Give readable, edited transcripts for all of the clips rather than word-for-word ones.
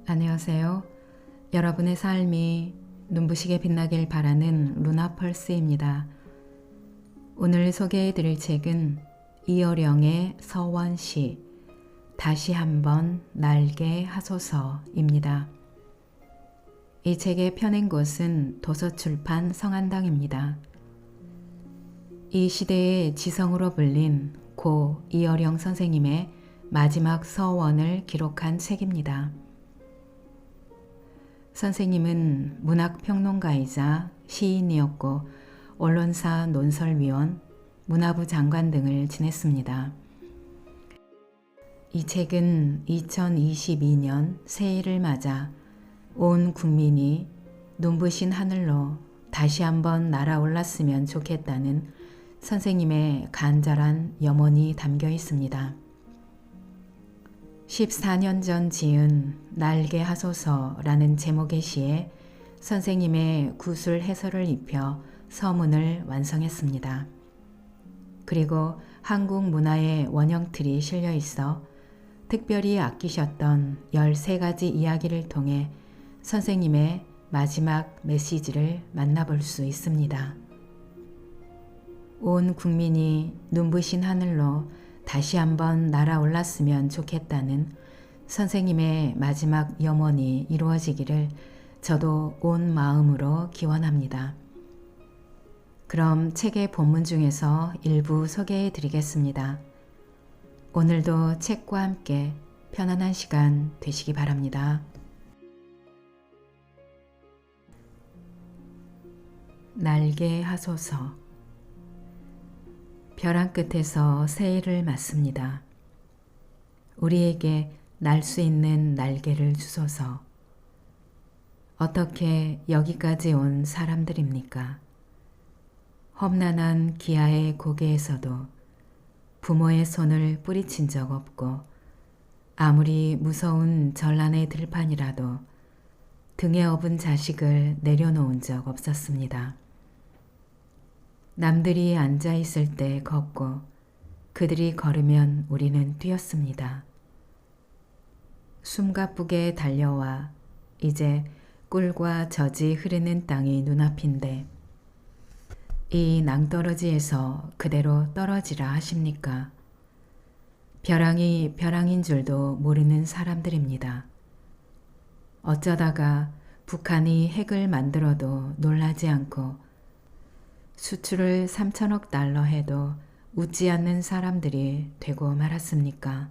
안녕하세요. 여러분의 삶이 눈부시게 빛나길 바라는 루나펄스입니다. 오늘 소개해 드릴 책은 이어령의 서원시 다시 한번 날개 하소서입니다. 이 책의 펴낸 곳은 도서출판 성한당입니다. 이 시대의 지성으로 불린 고 이어령 선생님의 마지막 서원을 기록한 책입니다. 선생님은 문학평론가이자 시인이었고 언론사 논설위원, 문화부 장관 등을 지냈습니다. 이 책은 2022년 새해를 맞아 온 국민이 눈부신 하늘로 다시 한번 날아올랐으면 좋겠다는 선생님의 간절한 염원이 담겨 있습니다. 14년 전 지은 날개 하소서라는 제목의 시에 선생님의 구술 해설을 입혀 서문을 완성했습니다. 그리고 한국 문화의 원형틀이 실려 있어 특별히 아끼셨던 13가지 이야기를 통해 선생님의 마지막 메시지를 만나볼 수 있습니다. 온 국민이 눈부신 하늘로 다시 한번 날아올랐으면 좋겠다는 선생님의 마지막 염원이 이루어지기를 저도 온 마음으로 기원합니다. 그럼 책의 본문 중에서 일부 소개해 드리겠습니다. 오늘도 책과 함께 편안한 시간 되시기 바랍니다. 날개 하소서. 벼랑 끝에서 새해를 맞습니다. 우리에게 날 수 있는 날개를 주소서. 어떻게 여기까지 온 사람들입니까? 험난한 기아의 고개에서도 부모의 손을 뿌리친 적 없고 아무리 무서운 전란의 들판이라도 등에 업은 자식을 내려놓은 적 없었습니다. 남들이 앉아 있을 때 걷고 그들이 걸으면 우리는 뛰었습니다. 숨가쁘게 달려와 이제 꿀과 젖이 흐르는 땅이 눈앞인데 이 낭떠러지에서 그대로 떨어지라 하십니까? 벼랑이 벼랑인 줄도 모르는 사람들입니다. 어쩌다가 북한이 핵을 만들어도 놀라지 않고 수출을 3천억 달러 해도 웃지 않는 사람들이 되고 말았습니까?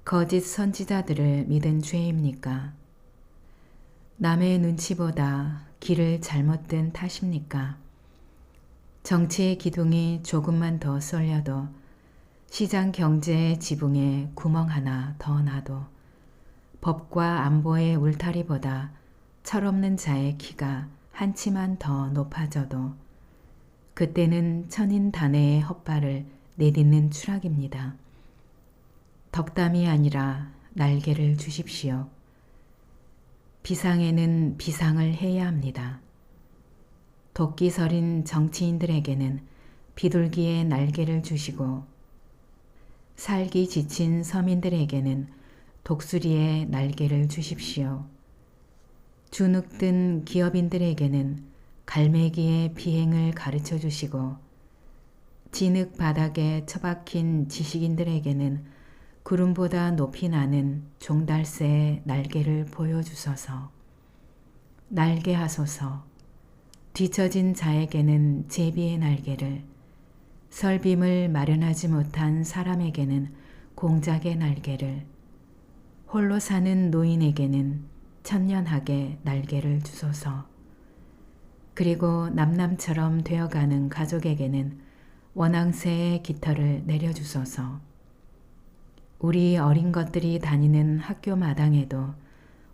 거짓 선지자들을 믿은 죄입니까? 남의 눈치보다 길을 잘못 든 탓입니까? 정치의 기둥이 조금만 더 쏠려도 시장 경제의 지붕에 구멍 하나 더 나도 법과 안보의 울타리보다 철없는 자의 키가 한치만 더 높아져도 그때는 천인단해의 헛발을 내딛는 추락입니다. 덕담이 아니라 날개를 주십시오. 비상에는 비상을 해야 합니다. 도끼서린 정치인들에게는 비둘기의 날개를 주시고 살기 지친 서민들에게는 독수리의 날개를 주십시오. 주눅든 기업인들에게는 갈매기의 비행을 가르쳐 주시고 진흙 바닥에 처박힌 지식인들에게는 구름보다 높이 나는 종달새의 날개를 보여주소서. 날개 하소서. 뒤처진 자에게는 제비의 날개를, 설빔을 마련하지 못한 사람에게는 공작의 날개를, 홀로 사는 노인에게는 천년하게 날개를 주소서. 그리고 남남처럼 되어가는 가족에게는 원앙새의 깃털을 내려주소서. 우리 어린 것들이 다니는 학교 마당에도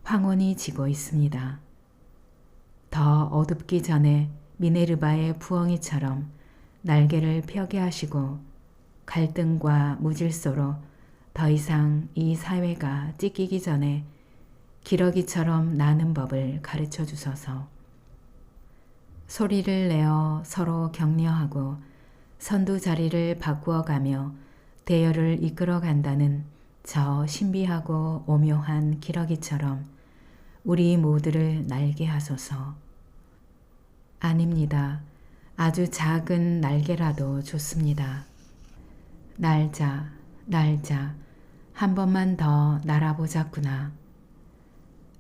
황혼이 지고 있습니다. 더 어둡기 전에 미네르바의 부엉이처럼 날개를 펴게 하시고 갈등과 무질서로 더 이상 이 사회가 찢기기 전에 기러기처럼 나는 법을 가르쳐 주소서. 소리를 내어 서로 격려하고 선두 자리를 바꾸어가며 대열을 이끌어 간다는 저 신비하고 오묘한 기러기처럼 우리 모두를 날게 하소서. 아닙니다. 아주 작은 날개라도 좋습니다. 날자, 날자, 한 번만 더 날아보자꾸나.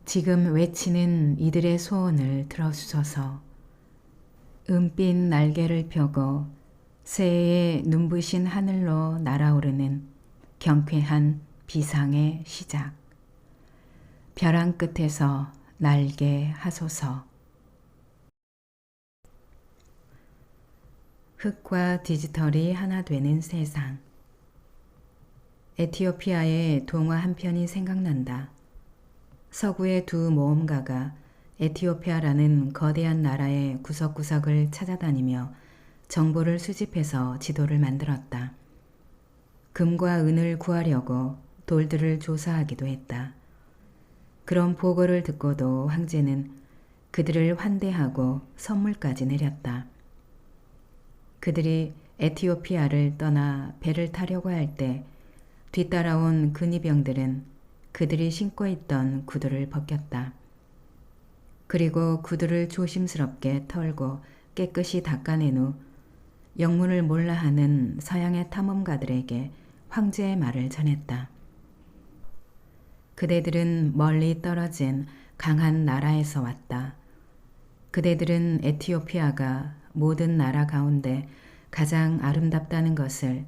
지금 외치는 이들의 소원을 들어주소서. 은빛 날개를 펴고 새해의 눈부신 하늘로 날아오르는 경쾌한 비상의 시작. 벼랑 끝에서 날게 하소서. 흙과 디지털이 하나 되는 세상. 에티오피아의 동화 한 편이 생각난다. 서구의 두 모험가가 에티오피아라는 거대한 나라의 구석구석을 찾아다니며 정보를 수집해서 지도를 만들었다. 금과 은을 구하려고 돌들을 조사하기도 했다. 그런 보고를 듣고도 황제는 그들을 환대하고 선물까지 내렸다. 그들이 에티오피아를 떠나 배를 타려고 할 때 뒤따라온 근위병들은 그들이 신고 있던 구두를 벗겼다. 그리고 구두를 조심스럽게 털고 깨끗이 닦아낸 후 영문을 몰라 하는 서양의 탐험가들에게 황제의 말을 전했다. 그대들은 멀리 떨어진 강한 나라에서 왔다. 그대들은 에티오피아가 모든 나라 가운데 가장 아름답다는 것을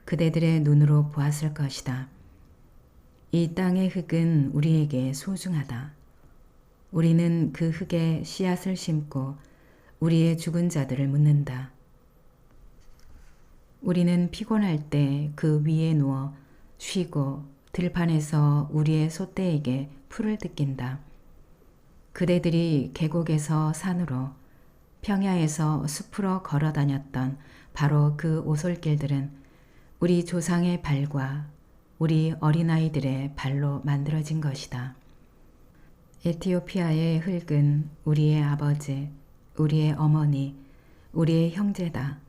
그대들의 눈으로 보았을 것이다. 이 땅의 흙은 우리에게 소중하다. 우리는 그 흙에 씨앗을 심고 우리의 죽은 자들을 묻는다. 우리는 피곤할 때 그 위에 누워 쉬고 들판에서 우리의 소떼에게 풀을 뜯긴다. 그대들이 계곡에서 산으로, 평야에서 숲으로 걸어 다녔던 바로 그 오솔길들은 우리 조상의 발과 우리 어린아이들의 발로 만들어진 것이다. 에티오피아의 흙은 우리의 아버지, 우리의 어머니, 우리의 형제다.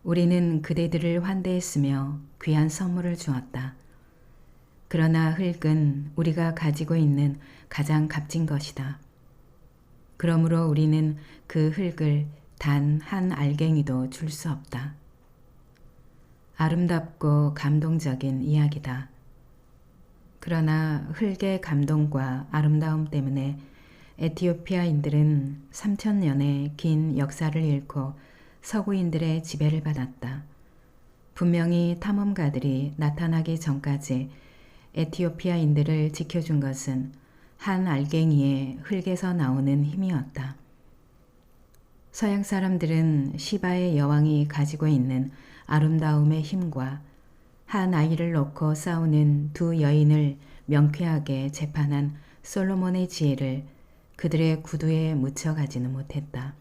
우리는 그대들을 환대했으며 귀한 선물을 주었다. 그러나 흙은 우리가 가지고 있는 가장 값진 것이다. 그러므로 우리는 그 흙을 단 한 알갱이도 줄 수 없다. 아름답고 감동적인 이야기다. 그러나 흙의 감동과 아름다움 때문에 에티오피아인들은 3000년의 긴 역사를 잃고 서구인들의 지배를 받았다. 분명히 탐험가들이 나타나기 전까지 에티오피아인들을 지켜준 것은 한 알갱이의 흙에서 나오는 힘이었다. 서양 사람들은 시바의 여왕이 가지고 있는 아름다움의 힘과 한 아이를 놓고 싸우는 두 여인을 명쾌하게 재판한 솔로몬의 지혜를 그들의 구두에 묻혀가지는 못했다.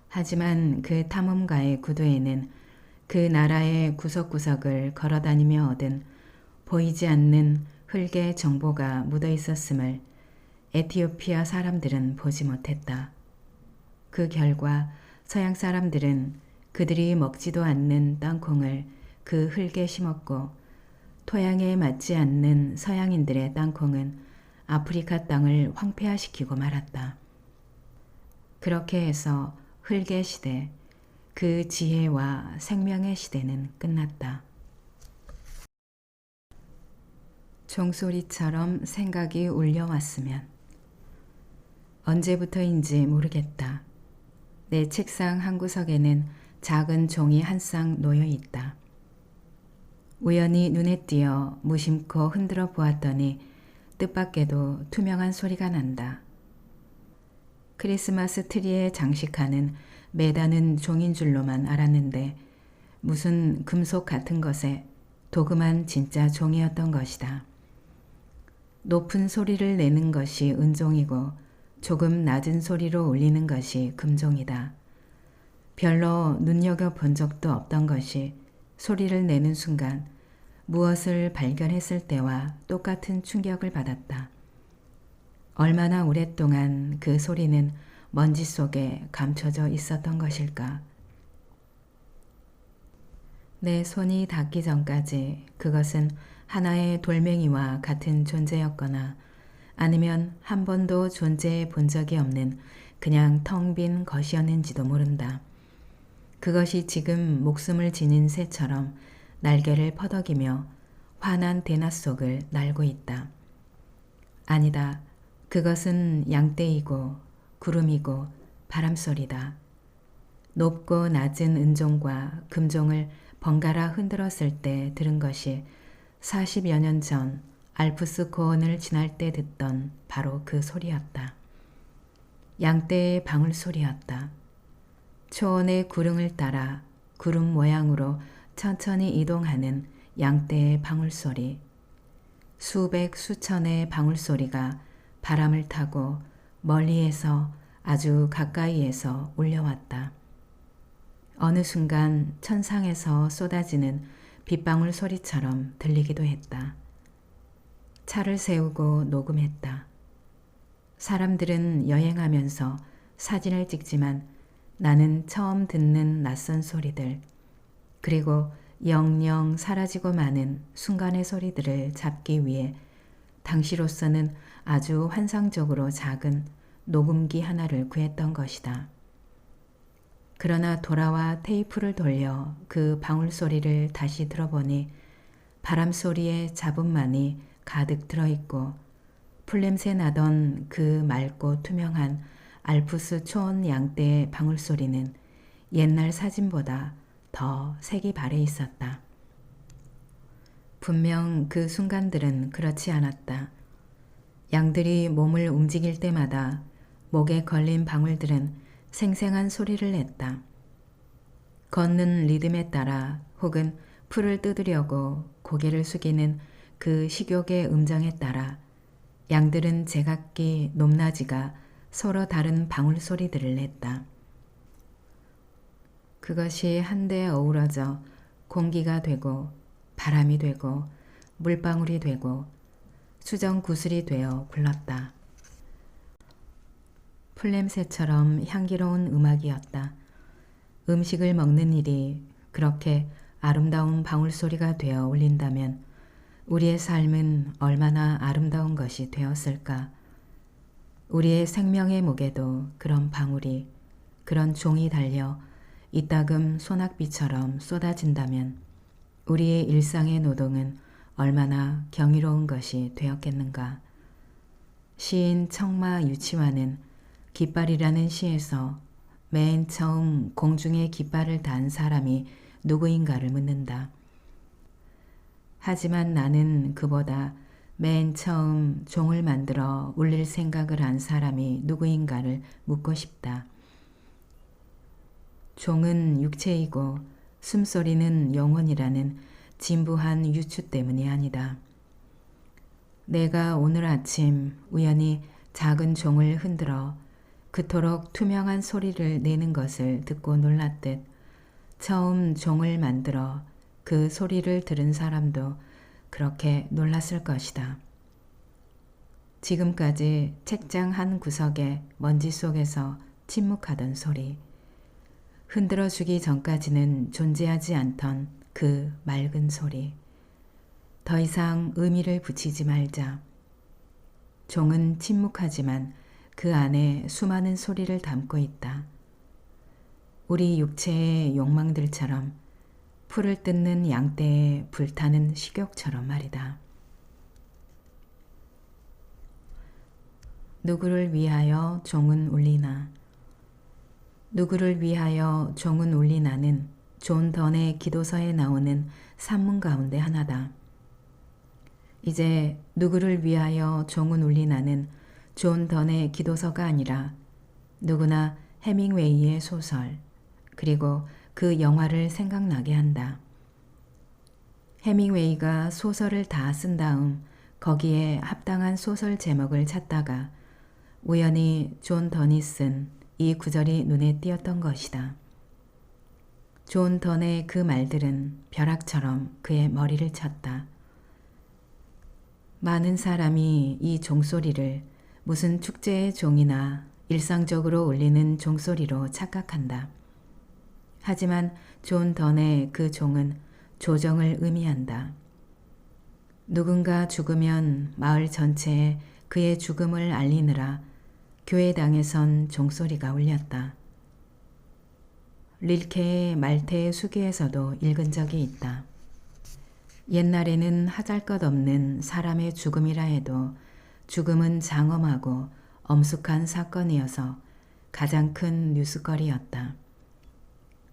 하지만 그 탐험가의 구두에는 그 나라의 구석구석을 걸어다니며 얻은 보이지 않는 흙의 정보가 묻어 있었음을 에티오피아 사람들은 보지 못했다. 그 결과 서양 사람들은 그들이 먹지도 않는 땅콩을 그 흙에 심었고 토양에 맞지 않는 서양인들의 땅콩은 아프리카 땅을 황폐화시키고 말았다. 그렇게 해서 흙의 시대, 그 지혜와 생명의 시대는 끝났다. 종소리처럼 생각이 울려왔으면 언제부터인지 모르겠다. 내 책상 한 구석에는 작은 종이 한 쌍 놓여 있다. 우연히 눈에 띄어 무심코 흔들어 보았더니 뜻밖에도 투명한 소리가 난다. 크리스마스 트리에 장식하는 매다는 종인 줄로만 알았는데 무슨 금속 같은 것에 도금한 진짜 종이었던 것이다. 높은 소리를 내는 것이 은종이고 조금 낮은 소리로 울리는 것이 금종이다. 별로 눈여겨본 적도 없던 것이 소리를 내는 순간 무엇을 발견했을 때와 똑같은 충격을 받았다. 얼마나 오랫동안 그 소리는 먼지 속에 감춰져 있었던 것일까. 내 손이 닿기 전까지 그것은 하나의 돌멩이와 같은 존재였거나 아니면 한 번도 존재해 본 적이 없는 그냥 텅 빈 것이었는지도 모른다. 그것이 지금 목숨을 지닌 새처럼 날개를 퍼덕이며 환한 대낮 속을 날고 있다. 아니다. 그것은 양떼이고 구름이고 바람소리다. 높고 낮은 은종과 금종을 번갈아 흔들었을 때 들은 것이 40여 년 전 알프스 고원을 지날 때 듣던 바로 그 소리였다. 양떼의 방울소리였다. 초원의 구릉을 따라 구름 모양으로 천천히 이동하는 양떼의 방울소리. 수백 수천의 방울소리가 바람을 타고 멀리에서 아주 가까이에서 울려왔다. 어느 순간 천상에서 쏟아지는 빗방울 소리처럼 들리기도 했다. 차를 세우고 녹음했다. 사람들은 여행하면서 사진을 찍지만 나는 처음 듣는 낯선 소리들, 그리고 영영 사라지고 마는 순간의 소리들을 잡기 위해 당시로서는 아주 환상적으로 작은 녹음기 하나를 구했던 것이다. 그러나 돌아와 테이프를 돌려 그 방울 소리를 다시 들어보니 바람 소리의 잡음만이 가득 들어있고 풀냄새 나던 그 맑고 투명한 알프스 초원 양떼의 방울 소리는 옛날 사진보다 더 색이 발해 있었다. 분명 그 순간들은 그렇지 않았다. 양들이 몸을 움직일 때마다 목에 걸린 방울들은 생생한 소리를 냈다. 걷는 리듬에 따라 혹은 풀을 뜯으려고 고개를 숙이는 그 식욕의 음정에 따라 양들은 제각기 높낮이가 서로 다른 방울 소리들을 냈다. 그것이 한데 어우러져 공기가 되고 바람이 되고 물방울이 되고 수정구슬이 되어 굴렀다. 풀냄새처럼 향기로운 음악이었다. 음식을 먹는 일이 그렇게 아름다운 방울소리가 되어 울린다면 우리의 삶은 얼마나 아름다운 것이 되었을까. 우리의 생명의 목에도 그런 방울이, 그런 종이 달려 이따금 소낙비처럼 쏟아진다면 우리의 일상의 노동은 얼마나 경이로운 것이 되었겠는가. 시인 청마 유치와는 깃발이라는 시에서 맨 처음 공중에 깃발을 단 사람이 누구인가를 묻는다. 하지만 나는 그보다 맨 처음 종을 만들어 울릴 생각을 한 사람이 누구인가를 묻고 싶다. 종은 육체이고 숨소리는 영혼이라는 진부한 유추 때문이 아니다. 내가 오늘 아침 우연히 작은 종을 흔들어 그토록 투명한 소리를 내는 것을 듣고 놀랐듯 처음 종을 만들어 그 소리를 들은 사람도 그렇게 놀랐을 것이다. 지금까지 책장 한 구석에 먼지 속에서 침묵하던 소리, 흔들어주기 전까지는 존재하지 않던 그 맑은 소리. 더 이상 의미를 붙이지 말자. 종은 침묵하지만 그 안에 수많은 소리를 담고 있다. 우리 육체의 욕망들처럼, 풀을 뜯는 양떼의 불타는 식욕처럼 말이다. 누구를 위하여 종은 울리나. 누구를 위하여 종은 울리나는 존 던의 기도서에 나오는 산문 가운데 하나다. 이제 누구를 위하여 종은 울리나는 존 던의 기도서가 아니라 누구나 해밍웨이의 소설, 그리고 그 영화를 생각나게 한다. 해밍웨이가 소설을 다 쓴 다음 거기에 합당한 소설 제목을 찾다가 우연히 존 던이 쓴 이 구절이 눈에 띄었던 것이다. 존 던의 그 말들은 벼락처럼 그의 머리를 쳤다. 많은 사람이 이 종소리를 무슨 축제의 종이나 일상적으로 울리는 종소리로 착각한다. 하지만 존 던의 그 종은 조정을 의미한다. 누군가 죽으면 마을 전체에 그의 죽음을 알리느라 교회당에선 종소리가 울렸다. 릴케의 말테의 수기에서도 읽은 적이 있다. 옛날에는 하잘것없는 사람의 죽음이라 해도 죽음은 장엄하고 엄숙한 사건이어서 가장 큰 뉴스거리였다.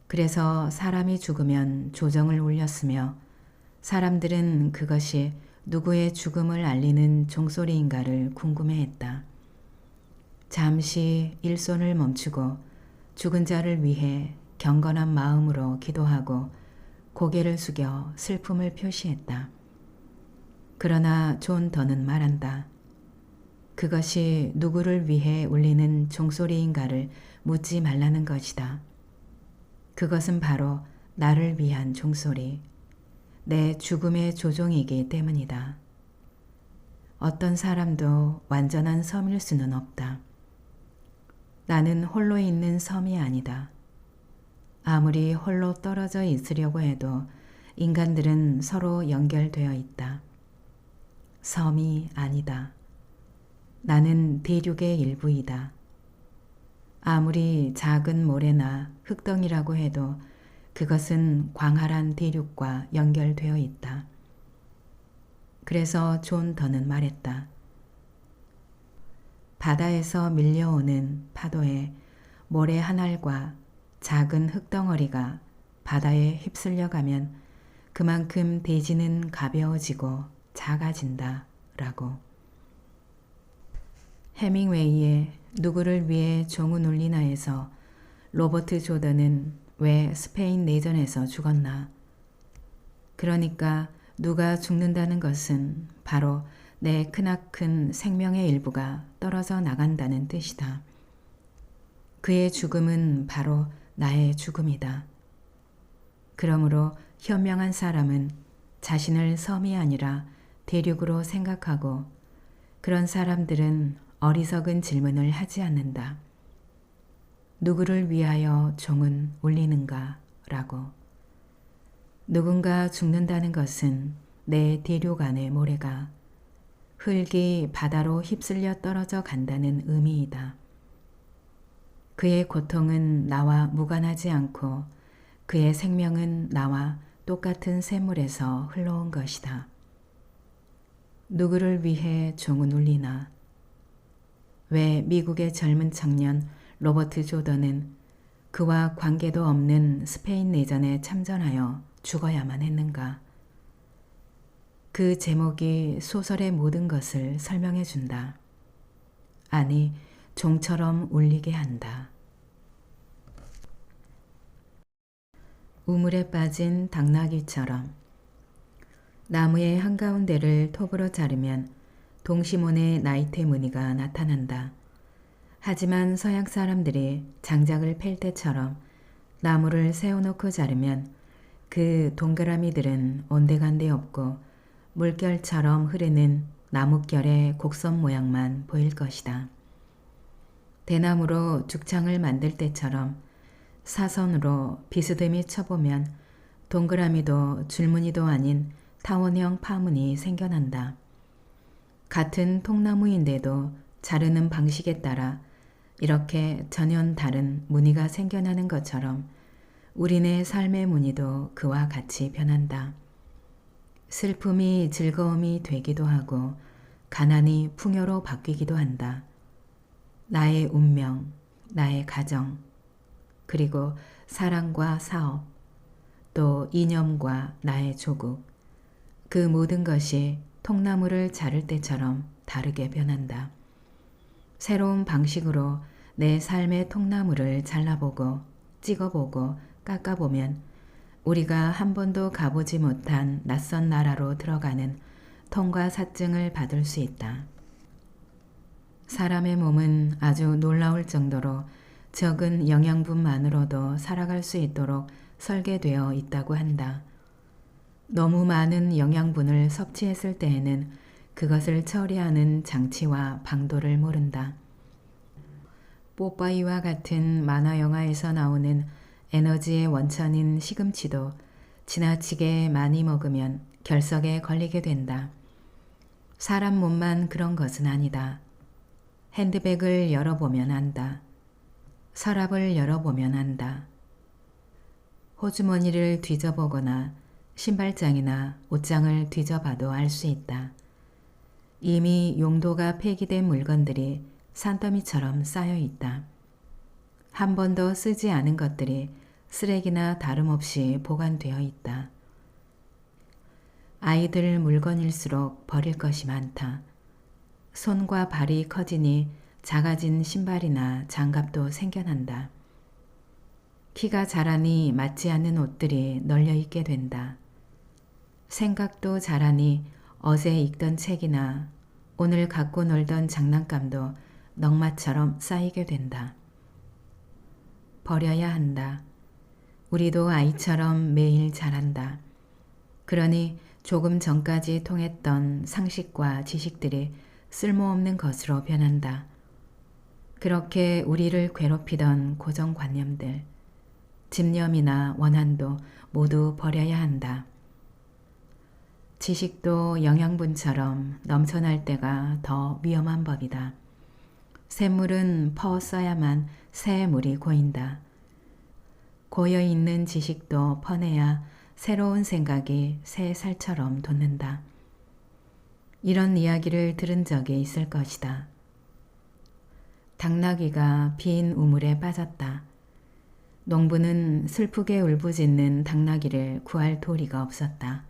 그래서 사람이 죽으면 조정을 울렸으며 사람들은 그것이 누구의 죽음을 알리는 종소리인가를 궁금해했다. 잠시 일손을 멈추고 죽은 자를 위해 경건한 마음으로 기도하고 고개를 숙여 슬픔을 표시했다. 그러나 존 더는 말한다. 그것이 누구를 위해 울리는 종소리인가를 묻지 말라는 것이다. 그것은 바로 나를 위한 종소리, 내 죽음의 조종이기 때문이다. 어떤 사람도 완전한 섬일 수는 없다. 나는 홀로 있는 섬이 아니다. 아무리 홀로 떨어져 있으려고 해도 인간들은 서로 연결되어 있다. 섬이 아니다. 나는 대륙의 일부이다. 아무리 작은 모래나 흙덩이라고 해도 그것은 광활한 대륙과 연결되어 있다. 그래서 존 더는 말했다. 바다에서 밀려오는 파도에 모래 한 알과 작은 흙덩어리가 바다에 휩쓸려 가면 그만큼 대지는 가벼워지고 작아진다 라고. 해밍웨이의 누구를 위해 종은 울리나에서 로버트 조던은 왜 스페인 내전에서 죽었나? 그러니까 누가 죽는다는 것은 바로 내 크나큰 생명의 일부가 떨어져 나간다는 뜻이다. 그의 죽음은 바로 나의 죽음이다. 그러므로 현명한 사람은 자신을 섬이 아니라 대륙으로 생각하고 그런 사람들은 어리석은 질문을 하지 않는다. 누구를 위하여 종은 울리는가? 라고. 누군가 죽는다는 것은 내 대륙 안의 모래가 흙이 바다로 휩쓸려 떨어져 간다는 의미이다. 그의 고통은 나와 무관하지 않고 그의 생명은 나와 똑같은 샘물에서 흘러온 것이다. 누구를 위해 종은 울리나? 왜 미국의 젊은 청년 로버트 조던은 그와 관계도 없는 스페인 내전에 참전하여 죽어야만 했는가? 그 제목이 소설의 모든 것을 설명해 준다. 아니, 종처럼 울리게 한다. 우물에 빠진 당나귀처럼 나무의 한가운데를 톱으로 자르면 동시몬의 나이테 무늬가 나타난다. 하지만 서양 사람들이 장작을 팰 때처럼 나무를 세워놓고 자르면 그 동그라미들은 온데간데 없고 물결처럼 흐르는 나뭇결의 곡선 모양만 보일 것이다. 대나무로 죽창을 만들 때처럼 사선으로 비스듬히 쳐보면 동그라미도 줄무늬도 아닌 타원형 파문이 생겨난다. 같은 통나무인데도 자르는 방식에 따라 이렇게 전혀 다른 무늬가 생겨나는 것처럼 우리네 삶의 무늬도 그와 같이 변한다. 슬픔이 즐거움이 되기도 하고 가난이 풍요로 바뀌기도 한다. 나의 운명, 나의 가정, 그리고 사랑과 사업, 또 이념과 나의 조국, 그 모든 것이 통나무를 자를 때처럼 다르게 변한다. 새로운 방식으로 내 삶의 통나무를 잘라보고 찍어보고 깎아보면 우리가 한 번도 가보지 못한 낯선 나라로 들어가는 통과 사증을 받을 수 있다. 사람의 몸은 아주 놀라울 정도로 적은 영양분만으로도 살아갈 수 있도록 설계되어 있다고 한다. 너무 많은 영양분을 섭취했을 때에는 그것을 처리하는 장치와 방도를 모른다. 뽀빠이와 같은 만화 영화에서 나오는 에너지의 원천인 시금치도 지나치게 많이 먹으면 결석에 걸리게 된다. 사람 몸만 그런 것은 아니다. 핸드백을 열어보면 안다. 서랍을 열어보면 안다. 호주머니를 뒤져보거나 신발장이나 옷장을 뒤져봐도 알 수 있다. 이미 용도가 폐기된 물건들이 산더미처럼 쌓여 있다. 한 번도 쓰지 않은 것들이 쓰레기나 다름없이 보관되어 있다. 아이들 물건일수록 버릴 것이 많다. 손과 발이 커지니 작아진 신발이나 장갑도 생겨난다. 키가 자라니 맞지 않는 옷들이 널려 있게 된다. 생각도 자라니 어제 읽던 책이나 오늘 갖고 놀던 장난감도 넝마처럼 쌓이게 된다. 버려야 한다. 우리도 아이처럼 매일 자란다. 그러니 조금 전까지 통했던 상식과 지식들이 쓸모없는 것으로 변한다. 그렇게 우리를 괴롭히던 고정관념들, 집념이나 원한도 모두 버려야 한다. 지식도 영양분처럼 넘쳐날 때가 더 위험한 법이다. 샘물은 퍼써야만 새 물이 고인다. 고여있는 지식도 퍼내야 새로운 생각이 새 살처럼 돋는다. 이런 이야기를 들은 적이 있을 것이다. 당나귀가 빈 우물에 빠졌다. 농부는 슬프게 울부짖는 당나귀를 구할 도리가 없었다.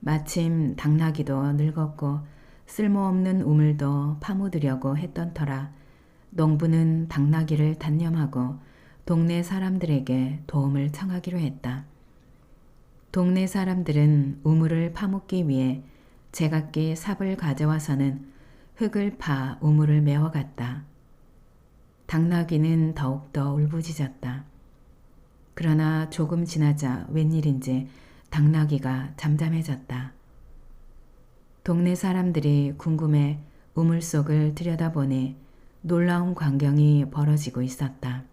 마침 당나귀도 늙었고 쓸모없는 우물도 파묻으려고 했던 터라 농부는 당나귀를 단념하고 동네 사람들에게 도움을 청하기로 했다. 동네 사람들은 우물을 파묻기 위해 제각기 삽을 가져와서는 흙을 파 우물을 메워갔다. 당나귀는 더욱더 울부짖었다. 그러나 조금 지나자 웬일인지 당나귀가 잠잠해졌다. 동네 사람들이 궁금해 우물 속을 들여다보니 놀라운 광경이 벌어지고 있었다.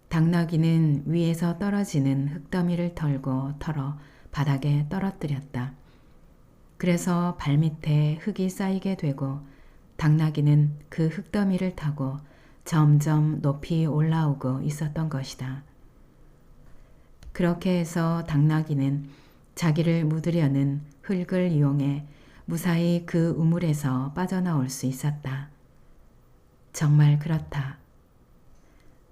당나귀는 위에서 떨어지는 흙더미를 털고 털어 바닥에 떨어뜨렸다. 그래서 발밑에 흙이 쌓이게 되고 당나귀는 그 흙더미를 타고 점점 높이 올라오고 있었던 것이다. 그렇게 해서 당나귀는 자기를 묻으려는 흙을 이용해 무사히 그 우물에서 빠져나올 수 있었다. 정말 그렇다.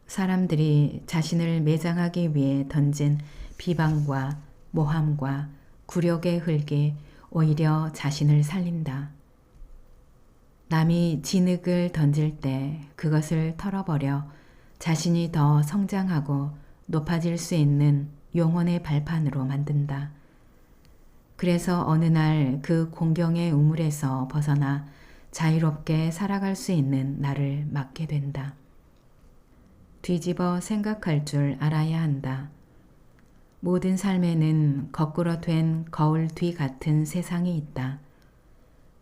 사람들이 자신을 매장하기 위해 던진 비방과 모함과 굴욕의 흙이 오히려 자신을 살린다. 남이 진흙을 던질 때 그것을 털어버려 자신이 더 성장하고 높아질 수 있는 용원의 발판으로 만든다. 그래서 어느 날 그 공경의 우물에서 벗어나 자유롭게 살아갈 수 있는 나를 맞게 된다. 뒤집어 생각할 줄 알아야 한다. 모든 삶에는 거꾸로 된 거울 뒤 같은 세상이 있다.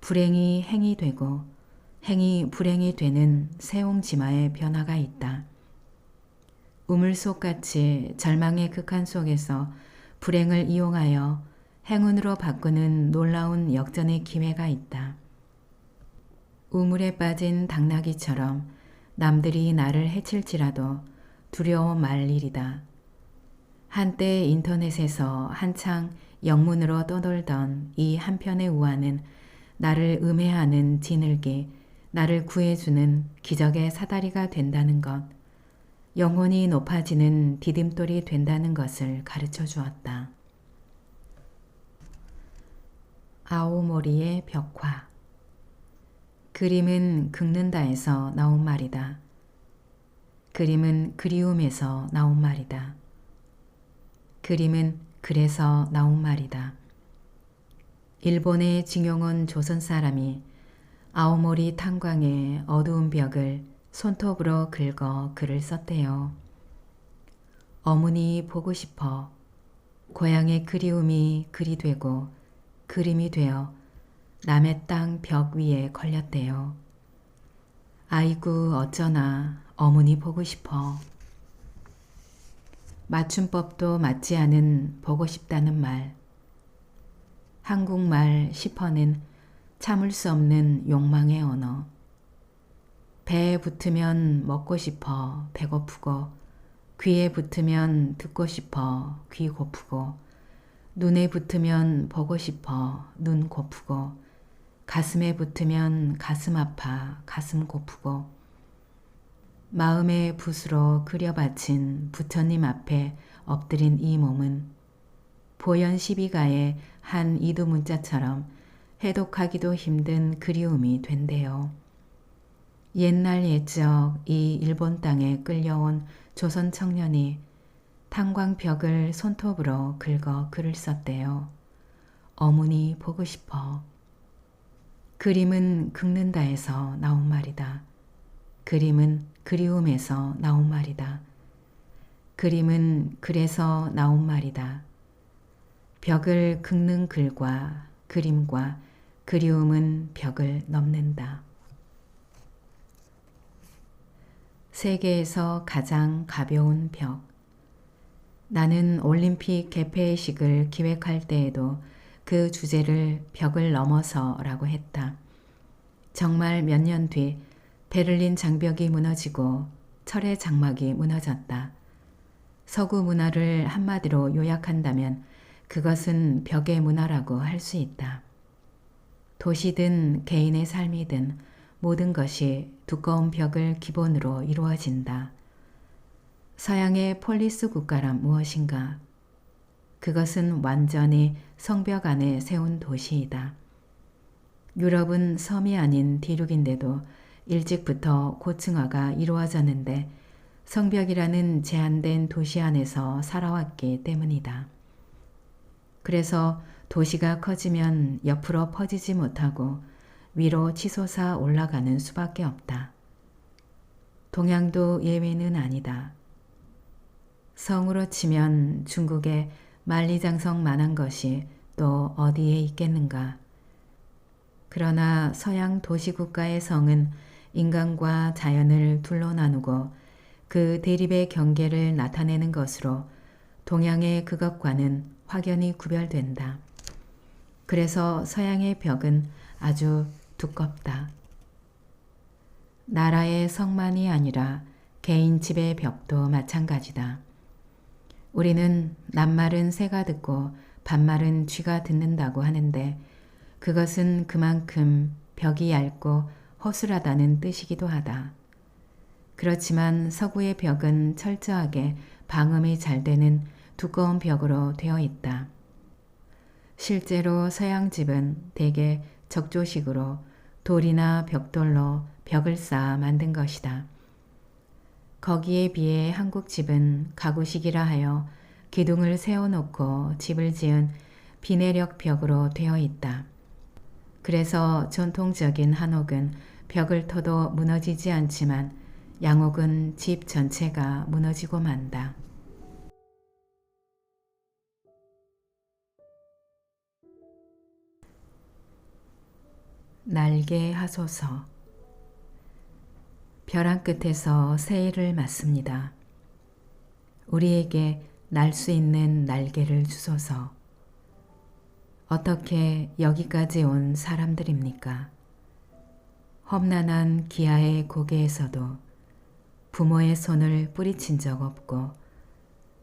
불행이 행이 되고 행이 불행이 되는 세옹지마의 변화가 있다. 우물 속같이 절망의 극한 속에서 불행을 이용하여 행운으로 바꾸는 놀라운 역전의 기회가 있다. 우물에 빠진 당나귀처럼 남들이 나를 해칠지라도 두려워 말 일이다. 한때 인터넷에서 한창 영문으로 떠돌던 이 한편의 우화는 나를 음해하는 진흙이 나를 구해주는 기적의 사다리가 된다는 것, 영혼이 높아지는 디딤돌이 된다는 것을 가르쳐 주었다. 아오모리의 벽화. 그림은 긁는다에서 나온 말이다. 그림은 그리움에서 나온 말이다. 그림은 그래서 나온 말이다. 일본의 징용 온 조선 사람이 아오모리 탄광의 어두운 벽을 손톱으로 긁어 글을 썼대요. 어머니 보고 싶어. 고향의 그리움이 글이 되고 그림이 되어 남의 땅 벽 위에 걸렸대요. 아이고 어쩌나 어머니 보고 싶어. 맞춤법도 맞지 않은 보고 싶다는 말. 한국말 10%는 참을 수 없는 욕망의 언어. 배에 붙으면 먹고 싶어 배고프고, 귀에 붙으면 듣고 싶어 귀 고프고, 눈에 붙으면 보고 싶어 눈 고프고, 가슴에 붙으면 가슴 아파 가슴 고프고, 마음의 붓으로 그려바친 부처님 앞에 엎드린 이 몸은 보현 12가의 한 이두 문자처럼 해독하기도 힘든 그리움이 된대요. 옛날 옛적 이 일본 땅에 끌려온 조선 청년이 탄광벽을 손톱으로 긁어 글을 썼대요. 어머니 보고 싶어. 그림은 긁는다에서 나온 말이다. 그림은 그리움에서 나온 말이다. 그림은 글에서 나온 말이다. 벽을 긁는 글과 그림과 그리움은 벽을 넘는다. 세계에서 가장 가벼운 벽. 나는 올림픽 개폐식을 기획할 때에도 그 주제를 벽을 넘어서라고 했다. 정말 몇 년 뒤 베를린 장벽이 무너지고 철의 장막이 무너졌다. 서구 문화를 한마디로 요약한다면 그것은 벽의 문화라고 할 수 있다. 도시든 개인의 삶이든 모든 것이 두꺼운 벽을 기본으로 이루어진다. 서양의 폴리스 국가란 무엇인가? 그것은 완전히 성벽 안에 세운 도시이다. 유럽은 섬이 아닌 대륙인데도 일찍부터 고층화가 이루어졌는데 성벽이라는 제한된 도시 안에서 살아왔기 때문이다. 그래서 도시가 커지면 옆으로 퍼지지 못하고 위로 치솟아 올라가는 수밖에 없다. 동양도 예외는 아니다. 성으로 치면 중국의 만리장성만한 것이 또 어디에 있겠는가. 그러나 서양 도시국가의 성은 인간과 자연을 둘로 나누고 그 대립의 경계를 나타내는 것으로 동양의 그것과는 확연히 구별된다. 그래서 서양의 벽은 아주 두껍다. 나라의 성만이 아니라 개인 집의 벽도 마찬가지다. 우리는 낱말은 새가 듣고 반말은 쥐가 듣는다고 하는데 그것은 그만큼 벽이 얇고 허술하다는 뜻이기도 하다. 그렇지만 서구의 벽은 철저하게 방음이 잘 되는 두꺼운 벽으로 되어 있다. 실제로 서양 집은 대개 적조식으로 돌이나 벽돌로 벽을 쌓아 만든 것이다. 거기에 비해 한국 집은 가구식이라 하여 기둥을 세워놓고 집을 지은 비내력 벽으로 되어 있다. 그래서 전통적인 한옥은 벽을 터도 무너지지 않지만 양옥은 집 전체가 무너지고 만다. 날개 하소서. 벼랑 끝에서 새해를 맞습니다. 우리에게 날 수 있는 날개를 주소서. 어떻게 여기까지 온 사람들입니까? 험난한 기아의 고개에서도 부모의 손을 뿌리친 적 없고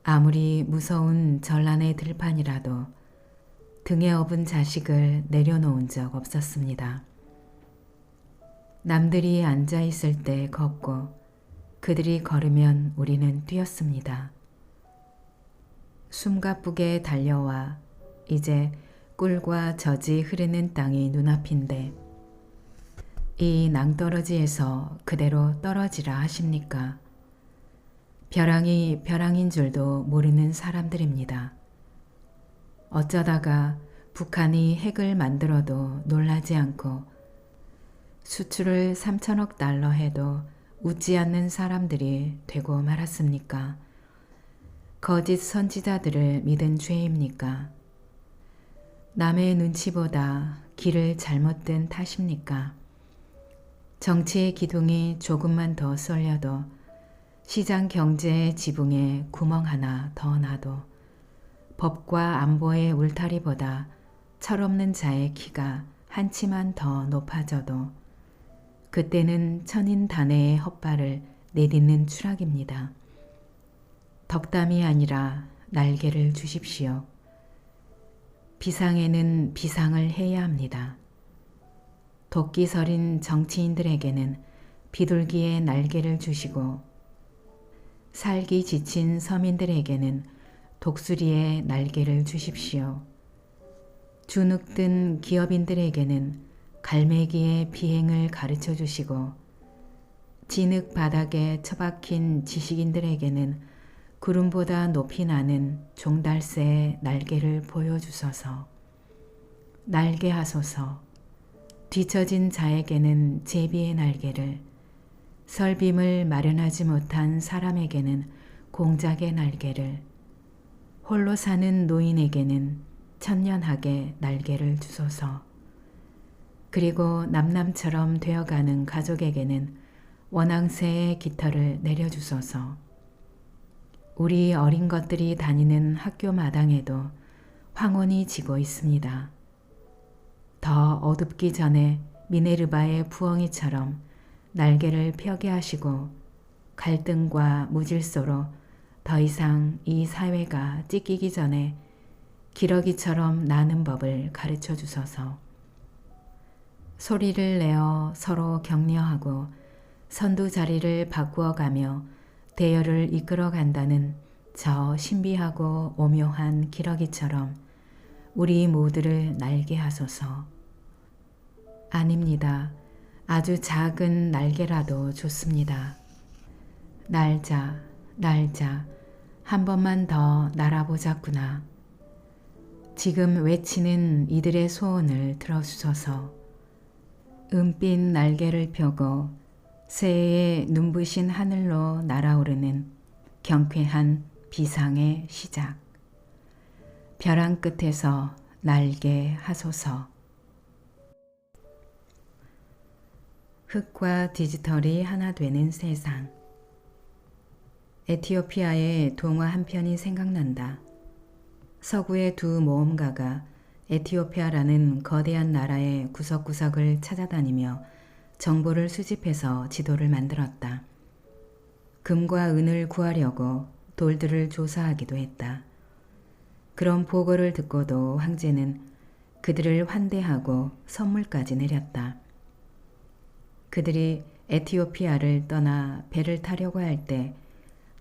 아무리 무서운 전란의 들판이라도 등에 업은 자식을 내려놓은 적 없었습니다. 남들이 앉아 있을 때 걷고 그들이 걸으면 우리는 뛰었습니다. 숨가쁘게 달려와 이제 꿀과 젖이 흐르는 땅이 눈앞인데 이 낭떠러지에서 그대로 떨어지라 하십니까? 벼랑이 벼랑인 줄도 모르는 사람들입니다. 어쩌다가 북한이 핵을 만들어도 놀라지 않고 수출을 3천억 달러 해도 웃지 않는 사람들이 되고 말았습니까? 거짓 선지자들을 믿은 죄입니까? 남의 눈치보다 길을 잘못 든 탓입니까? 정치의 기둥이 조금만 더 쏠려도 시장 경제의 지붕에 구멍 하나 더 나도 법과 안보의 울타리보다 철없는 자의 키가 한 치만 더 높아져도 그때는 천인 단해의 헛발을 내딛는 추락입니다. 덕담이 아니라 날개를 주십시오. 비상에는 비상을 해야 합니다. 도끼서린 정치인들에게는 비둘기의 날개를 주시고 살기 지친 서민들에게는 독수리의 날개를 주십시오. 주눅든 기업인들에게는 갈매기의 비행을 가르쳐 주시고 진흙 바닥에 처박힌 지식인들에게는 구름보다 높이 나는 종달새의 날개를 보여주소서. 날개하소서. 뒤처진 자에게는 제비의 날개를, 설빔을 마련하지 못한 사람에게는 공작의 날개를, 홀로 사는 노인에게는 천년하게 날개를 주소서. 그리고 남남처럼 되어가는 가족에게는 원앙새의 깃털을 내려주소서. 우리 어린 것들이 다니는 학교 마당에도 황혼이 지고 있습니다. 더 어둡기 전에 미네르바의 부엉이처럼 날개를 펴게 하시고 갈등과 무질서로 더 이상 이 사회가 찢기기 전에 기러기처럼 나는 법을 가르쳐 주소서. 소리를 내어 서로 격려하고 선두 자리를 바꾸어가며 대열을 이끌어 간다는 저 신비하고 오묘한 기러기처럼 우리 모두를 날게 하소서. 아닙니다. 아주 작은 날개라도 좋습니다. 날자, 날자, 한 번만 더 날아보자꾸나. 지금 외치는 이들의 소원을 들어주소서. 은빛 날개를 펴고 새해의 눈부신 하늘로 날아오르는 경쾌한 비상의 시작. 벼랑 끝에서 날개 하소서. 흙과 디지털이 하나 되는 세상. 에티오피아의 동화 한 편이 생각난다. 서구의 두 모험가가 에티오피아라는 거대한 나라의 구석구석을 찾아다니며 정보를 수집해서 지도를 만들었다. 금과 은을 구하려고 돌들을 조사하기도 했다. 그런 보고를 듣고도 황제는 그들을 환대하고 선물까지 내렸다. 그들이 에티오피아를 떠나 배를 타려고 할 때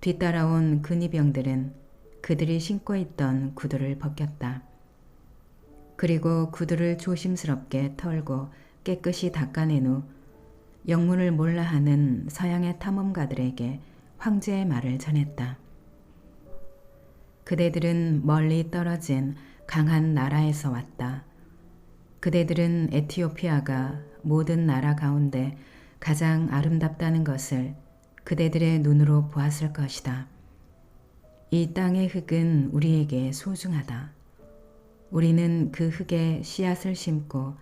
뒤따라온 근위병들은 그들이 신고 있던 구두를 벗겼다. 그리고 구두를 조심스럽게 털고 깨끗이 닦아낸 후 영문을 몰라 하는 서양의 탐험가들에게 황제의 말을 전했다. 그대들은 멀리 떨어진 강한 나라에서 왔다. 그대들은 에티오피아가 모든 나라 가운데 가장 아름답다는 것을 그대들의 눈으로 보았을 것이다. 이 땅의 흙은 우리에게 소중하다. 우리는 그 흙에 씨앗을 심고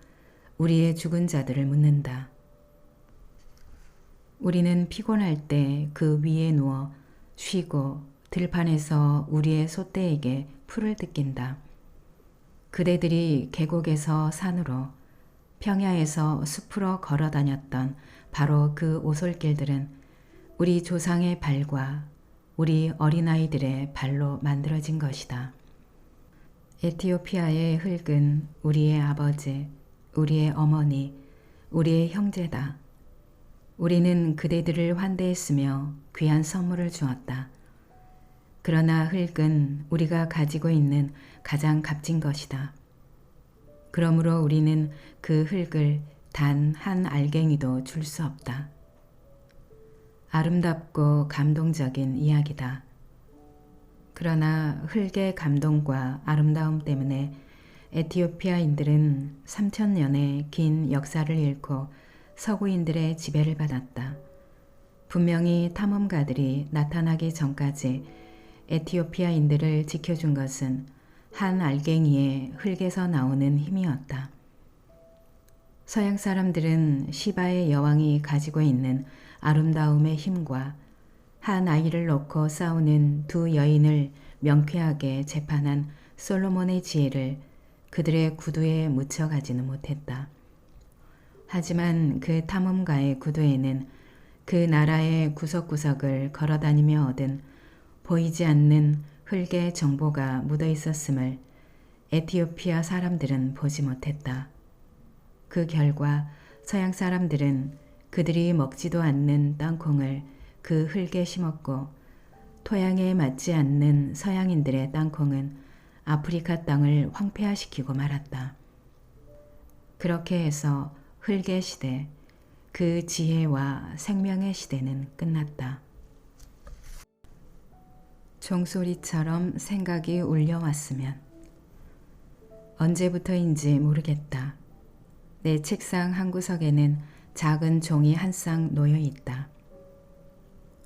우리의 죽은 자들을 묻는다. 우리는 피곤할 때 그 위에 누워 쉬고 들판에서 우리의 소떼에게 풀을 뜯긴다. 그대들이 계곡에서 산으로 평야에서 숲으로 걸어 다녔던 바로 그 오솔길들은 우리 조상의 발과 우리 어린아이들의 발로 만들어진 것이다. 에티오피아의 흙은 우리의 아버지, 우리의 어머니, 우리의 형제다. 우리는 그대들을 환대했으며 귀한 선물을 주었다. 그러나 흙은 우리가 가지고 있는 가장 값진 것이다. 그러므로 우리는 그 흙을 단 한 알갱이도 줄 수 없다. 아름답고 감동적인 이야기다. 그러나 흙의 감동과 아름다움 때문에 에티오피아인들은 3000년의 긴 역사를 잃고 서구인들의 지배를 받았다. 분명히 탐험가들이 나타나기 전까지 에티오피아인들을 지켜준 것은 한 알갱이의 흙에서 나오는 힘이었다. 서양 사람들은 시바의 여왕이 가지고 있는 아름다움의 힘과 한 아이를 놓고 싸우는 두 여인을 명쾌하게 재판한 솔로몬의 지혜를 그들의 구두에 묻혀가지는 못했다. 하지만 그 탐험가의 구두에는 그 나라의 구석구석을 걸어다니며 얻은 보이지 않는 흙의 정보가 묻어 있었음을 에티오피아 사람들은 보지 못했다. 그 결과 서양 사람들은 그들이 먹지도 않는 땅콩을 그 흙에 심었고 토양에 맞지 않는 서양인들의 땅콩은 아프리카 땅을 황폐화시키고 말았다. 그렇게 해서 흙의 시대, 그 지혜와 생명의 시대는 끝났다. 종소리처럼 생각이 울려왔으면 언제부터인지 모르겠다. 내 책상 한 구석에는 작은 종이 한 쌍 놓여 있다.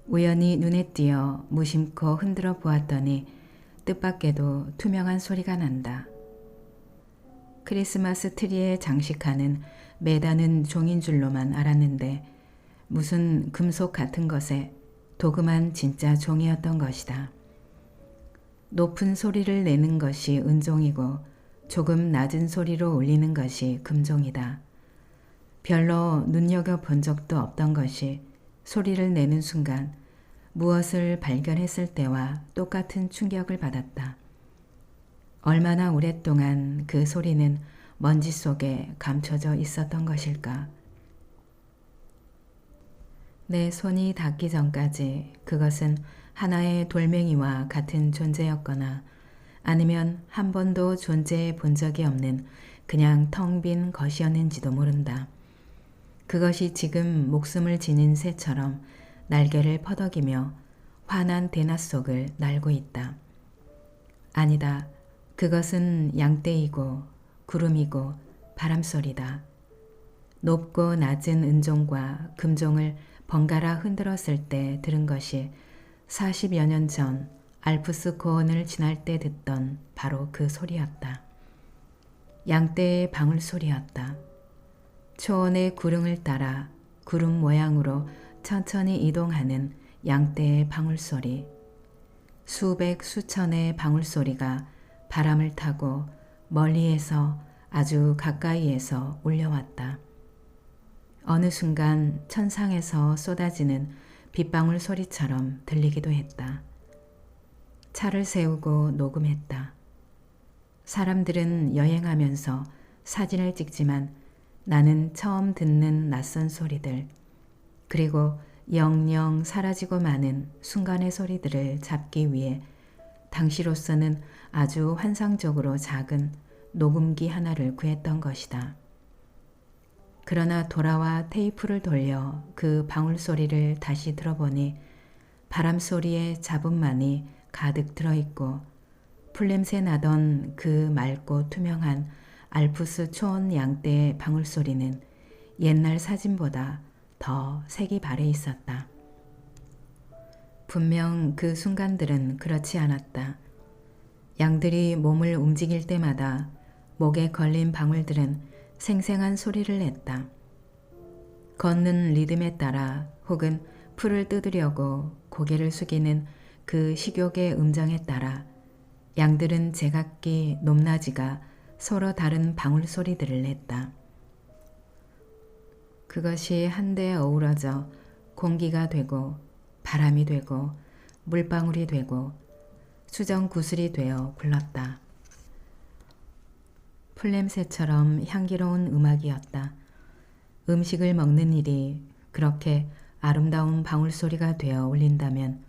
우연히 눈에 띄어 무심코 흔들어 보았더니 뜻밖에도 투명한 소리가 난다. 크리스마스 트리에 장식하는 매다는 종인 줄로만 알았는데 무슨 금속 같은 것에 도금한 진짜 종이었던 것이다. 높은 소리를 내는 것이 은종이고 조금 낮은 소리로 울리는 것이 금종이다. 별로 눈여겨본 적도 없던 것이 소리를 내는 순간 무엇을 발견했을 때와 똑같은 충격을 받았다. 얼마나 오랫동안 그 소리는 먼지 속에 감춰져 있었던 것일까. 내 손이 닿기 전까지 그것은 하나의 돌멩이와 같은 존재였거나 아니면 한 번도 존재해 본 적이 없는 그냥 텅 빈 것이었는지도 모른다. 그것이 지금 목숨을 지닌 새처럼 날개를 퍼덕이며 환한 대낮 속을 날고 있다. 아니다. 그것은 양떼이고 구름이고 바람소리다. 높고 낮은 은종과 금종을 번갈아 흔들었을 때 들은 것이 40여 년 전 알프스 고원을 지날 때 듣던 바로 그 소리였다. 양떼의 방울소리였다. 초원의 구릉을 따라 구름 모양으로 천천히 이동하는 양떼의 방울소리. 수백 수천의 방울소리가 바람을 타고 멀리에서 아주 가까이에서 울려왔다. 어느 순간 천상에서 쏟아지는 빗방울 소리처럼 들리기도 했다. 차를 세우고 녹음했다. 사람들은 여행하면서 사진을 찍지만 나는 처음 듣는 낯선 소리들, 그리고 영영 사라지고 마는 순간의 소리들을 잡기 위해 당시로서는 아주 환상적으로 작은 녹음기 하나를 구했던 것이다. 그러나 돌아와 테이프를 돌려 그 방울 소리를 다시 들어보니 바람 소리에 잡음만이 가득 들어있고 풀냄새 나던 그 맑고 투명한 알프스 초원 양떼의 방울 소리는 옛날 사진보다 더 색이 발해 있었다. 분명 그 순간들은 그렇지 않았다. 양들이 몸을 움직일 때마다 목에 걸린 방울들은 생생한 소리를 냈다. 걷는 리듬에 따라 혹은 풀을 뜯으려고 고개를 숙이는 그 식욕의 음정에 따라 양들은 제각기 높낮이가 서로 다른 방울 소리들을 냈다. 그것이 한데 어우러져 공기가 되고 바람이 되고 물방울이 되고 수정 구슬이 되어 굴렀다. 풀냄새처럼 향기로운 음악이었다. 음식을 먹는 일이 그렇게 아름다운 방울소리가 되어 울린다면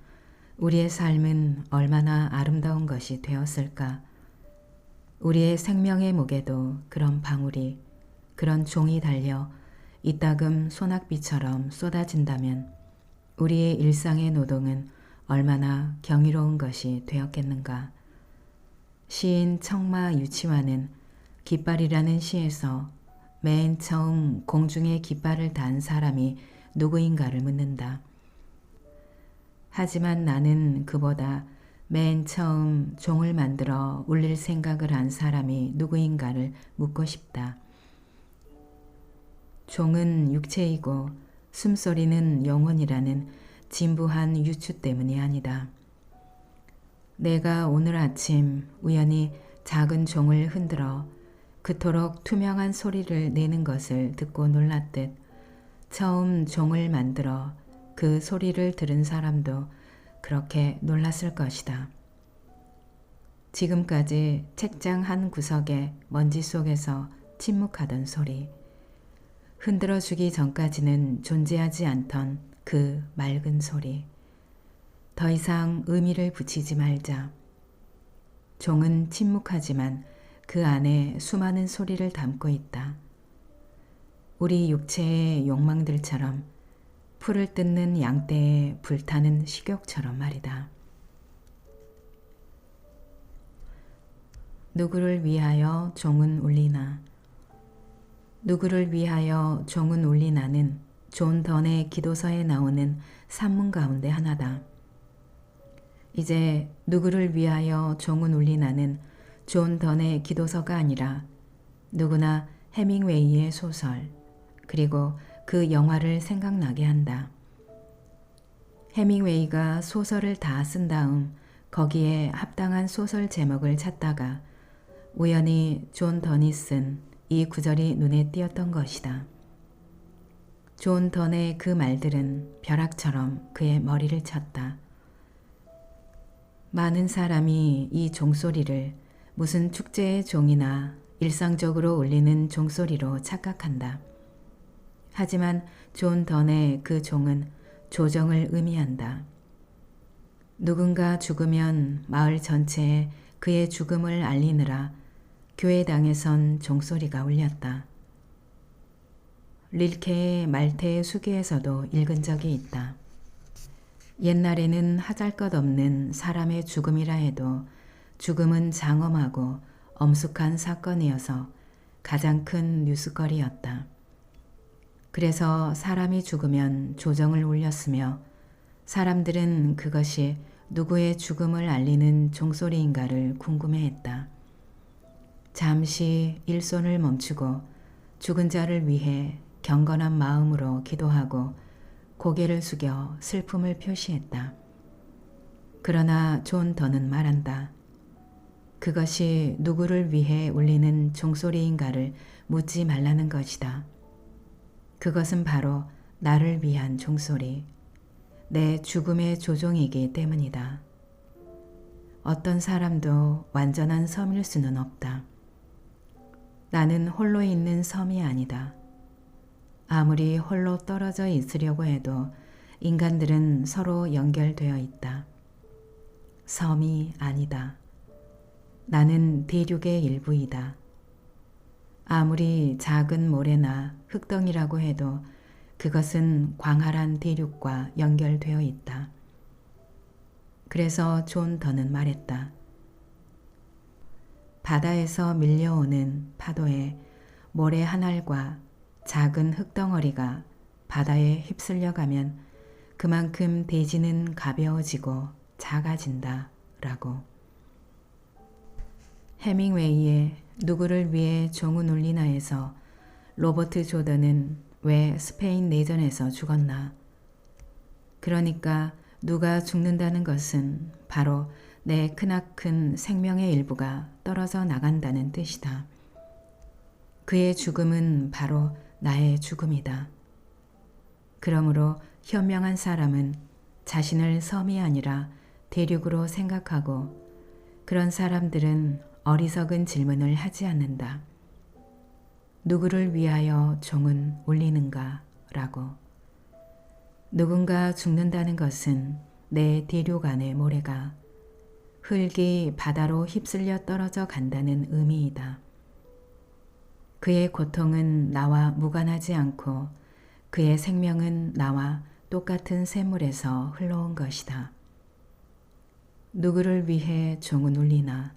우리의 삶은 얼마나 아름다운 것이 되었을까. 우리의 생명의 목에도 그런 방울이, 그런 종이 달려 이따금 소낙비처럼 쏟아진다면 우리의 일상의 노동은 얼마나 경이로운 것이 되었겠는가. 시인 청마 유치와는 깃발이라는 시에서 맨 처음 공중에 깃발을 단 사람이 누구인가를 묻는다. 하지만 나는 그보다 맨 처음 종을 만들어 울릴 생각을 한 사람이 누구인가를 묻고 싶다. 종은 육체이고 숨소리는 영혼이라는 진부한 유추 때문이 아니다. 내가 오늘 아침 우연히 작은 종을 흔들어 그토록 투명한 소리를 내는 것을 듣고 놀랐듯 처음 종을 만들어 그 소리를 들은 사람도 그렇게 놀랐을 것이다. 지금까지 책장 한 구석에 먼지 속에서 침묵하던 소리, 흔들어 주기 전까지는 존재하지 않던 그 맑은 소리. 더 이상 의미를 붙이지 말자. 종은 침묵하지만 그 안에 수많은 소리를 담고 있다. 우리 육체의 욕망들처럼, 풀을 뜯는 양떼에 불타는 식욕처럼 말이다. 누구를 위하여 종은 울리나. 누구를 위하여 종은 울리나는 존 던의 기도서에 나오는 산문 가운데 하나다. 이제 누구를 위하여 종은 울리나는 존 던의 기도서가 아니라 누구나 해밍웨이의 소설, 그리고 그 영화를 생각나게 한다. 해밍웨이가 소설을 다 쓴 다음 거기에 합당한 소설 제목을 찾다가 우연히 존 던이 쓴 이 구절이 눈에 띄었던 것이다. 존 던의 그 말들은 벼락처럼 그의 머리를 쳤다. 많은 사람이 이 종소리를 무슨 축제의 종이나 일상적으로 울리는 종소리로 착각한다. 하지만 존 던의 그 종은 조정을 의미한다. 누군가 죽으면 마을 전체에 그의 죽음을 알리느라 교회당에선 종소리가 울렸다. 릴케의 말테의 수기에서도 읽은 적이 있다. 옛날에는 하잘것없는 사람의 죽음이라 해도 죽음은 장엄하고 엄숙한 사건이어서 가장 큰 뉴스거리였다. 그래서 사람이 죽으면 조정을 울렸으며 사람들은 그것이 누구의 죽음을 알리는 종소리인가를 궁금해했다. 잠시 일손을 멈추고 죽은 자를 위해 경건한 마음으로 기도하고 고개를 숙여 슬픔을 표시했다. 그러나 존 던은 말한다. 그것이 누구를 위해 울리는 종소리인가를 묻지 말라는 것이다. 그것은 바로 나를 위한 종소리, 내 죽음의 조종이기 때문이다. 어떤 사람도 완전한 섬일 수는 없다. 나는 홀로 있는 섬이 아니다. 아무리 홀로 떨어져 있으려고 해도 인간들은 서로 연결되어 있다. 섬이 아니다. 나는 대륙의 일부이다. 아무리 작은 모래나 흙덩이라고 해도 그것은 광활한 대륙과 연결되어 있다. 그래서 존 던은 말했다. 바다에서 밀려오는 파도에 모래 한 알과 작은 흙덩어리가 바다에 휩쓸려 가면 그만큼 대지는 가벼워지고 작아진다 라고. 해밍웨이의 누구를 위해 종은 울리나에서 로버트 조던은 왜 스페인 내전에서 죽었나? 그러니까 누가 죽는다는 것은 바로 내 크나큰 생명의 일부가 떨어져 나간다는 뜻이다. 그의 죽음은 바로 나의 죽음이다. 그러므로 현명한 사람은 자신을 섬이 아니라 대륙으로 생각하고 그런 사람들은 어리석은 질문을 하지 않는다. 누구를 위하여 종은 울리는가? 라고. 누군가 죽는다는 것은 내 대륙 안의 모래가 흙이 바다로 휩쓸려 떨어져 간다는 의미이다. 그의 고통은 나와 무관하지 않고 그의 생명은 나와 똑같은 샘물에서 흘러온 것이다. 누구를 위해 종은 울리나?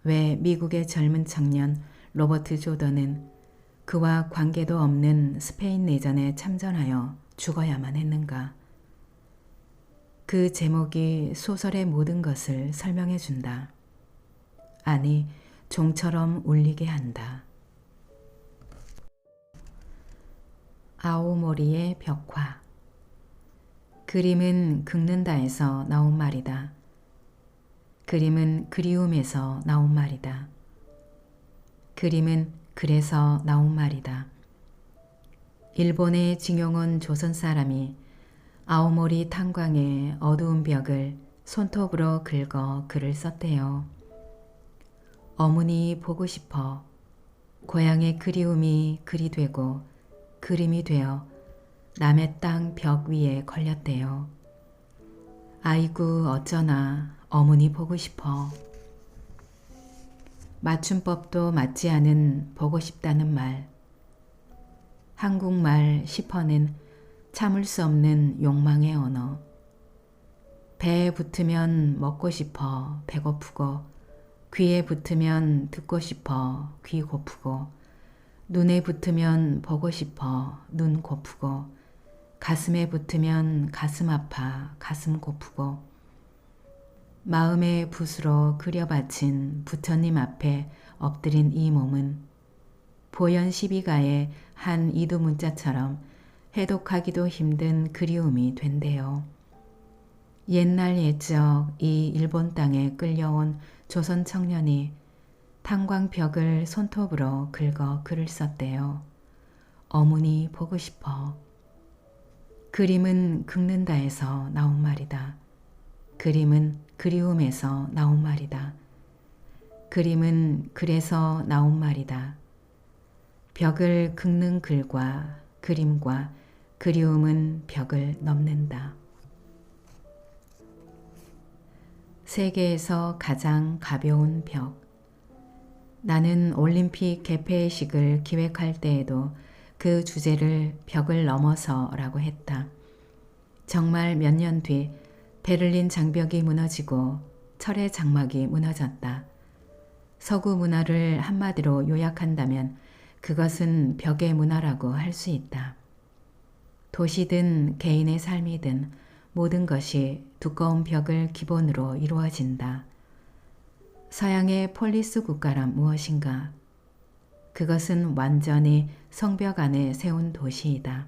왜 미국의 젊은 청년 로버트 조던은 그와 관계도 없는 스페인 내전에 참전하여 죽어야만 했는가? 그 제목이 소설의 모든 것을 설명해 준다. 아니, 종처럼 울리게 한다. 아오모리의 벽화. 그림은 긁는다에서 나온 말이다. 그림은 그리움에서 나온 말이다. 그림은 그래서 나온 말이다. 일본에 징용 온 조선 사람이 아오모리 탄광의 어두운 벽을 손톱으로 긁어 글을 썼대요. 어머니 보고 싶어. 고향의 그리움이 글이 되고 그림이 되어 남의 땅 벽 위에 걸렸대요. 아이고 어쩌나 어머니 보고 싶어. 맞춤법도 맞지 않은 보고 싶다는 말. 한국말 싶어는 참을 수 없는 욕망의 언어. 배에 붙으면 먹고 싶어 배고프고 귀에 붙으면 듣고 싶어 귀 고프고 눈에 붙으면 보고 싶어 눈 고프고 가슴에 붙으면 가슴 아파 가슴 고프고 마음의 붓으로 그려바친 부처님 앞에 엎드린 이 몸은 보현 12가의 한 이두 문자처럼 해독하기도 힘든 그리움이 된대요. 옛날 옛적 이 일본 땅에 끌려온 조선 청년이 탄광벽을 손톱으로 긁어 글을 썼대요. 어머니 보고 싶어. 그림은 긁는다에서 나온 말이다. 그림은 그리움에서 나온 말이다. 그림은 그래서 나온 말이다. 벽을 긁는 글과 그림과 그리움은 벽을 넘는다. 세계에서 가장 가벼운 벽. 나는 올림픽 개폐식을 기획할 때에도 그 주제를 벽을 넘어서라고 했다. 정말 몇 년 뒤 베를린 장벽이 무너지고 철의 장막이 무너졌다. 서구 문화를 한마디로 요약한다면 그것은 벽의 문화라고 할 수 있다. 도시든 개인의 삶이든 모든 것이 두꺼운 벽을 기본으로 이루어진다. 서양의 폴리스 국가란 무엇인가? 그것은 완전히 성벽 안에 세운 도시이다.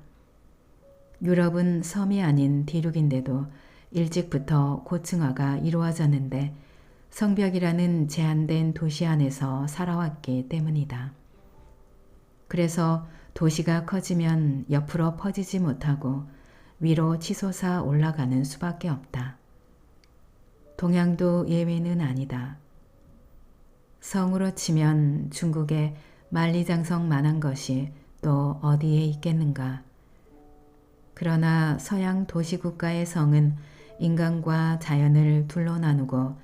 유럽은 섬이 아닌 대륙인데도 일찍부터 고층화가 이루어졌는데 성벽이라는 제한된 도시 안에서 살아왔기 때문이다. 그래서 도시가 커지면 옆으로 퍼지지 못하고 위로 치솟아 올라가는 수밖에 없다. 동양도 예외는 아니다. 성으로 치면 중국의 만리장성만한 것이 또 어디에 있겠는가. 그러나 서양 도시국가의 성은 인간과 자연을 둘로 나누고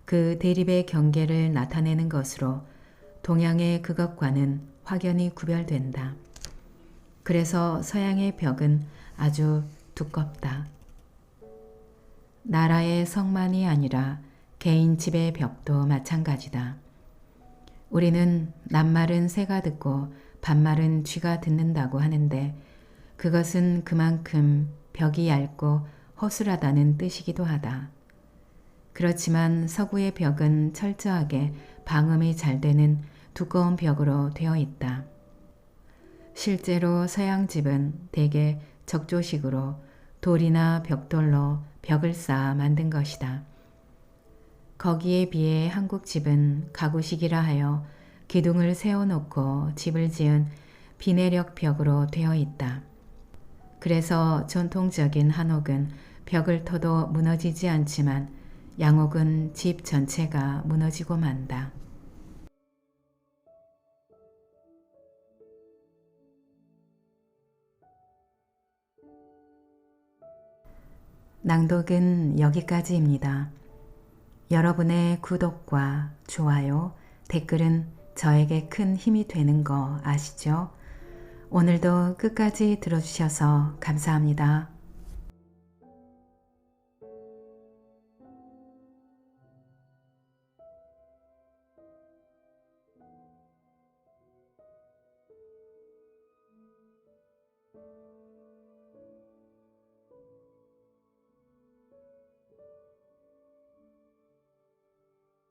그 대립의 경계를 나타내는 것으로 동양의 그것과는 확연히 구별된다. 그래서 서양의 벽은 아주 두껍다. 나라의 성만이 아니라 개인 집의 벽도 마찬가지다. 우리는 낱말은 새가 듣고 반말은 쥐가 듣는다고 하는데 그것은 그만큼 벽이 얇고 허술하다는 뜻이기도 하다. 그렇지만 서구의 벽은 철저하게 방음이 잘 되는 두꺼운 벽으로 되어 있다. 실제로 서양 집은 대개 적조식으로 돌이나 벽돌로 벽을 쌓아 만든 것이다. 거기에 비해 한국 집은 가구식이라 하여 기둥을 세워놓고 집을 지은 비내력 벽으로 되어 있다. 그래서 전통적인 한옥은 벽을 터도 무너지지 않지만 양옥은 집 전체가 무너지고 만다. 낭독은 여기까지입니다. 여러분의 구독과 좋아요, 댓글은 저에게 큰 힘이 되는 거 아시죠? 오늘도 끝까지 들어주셔서 감사합니다.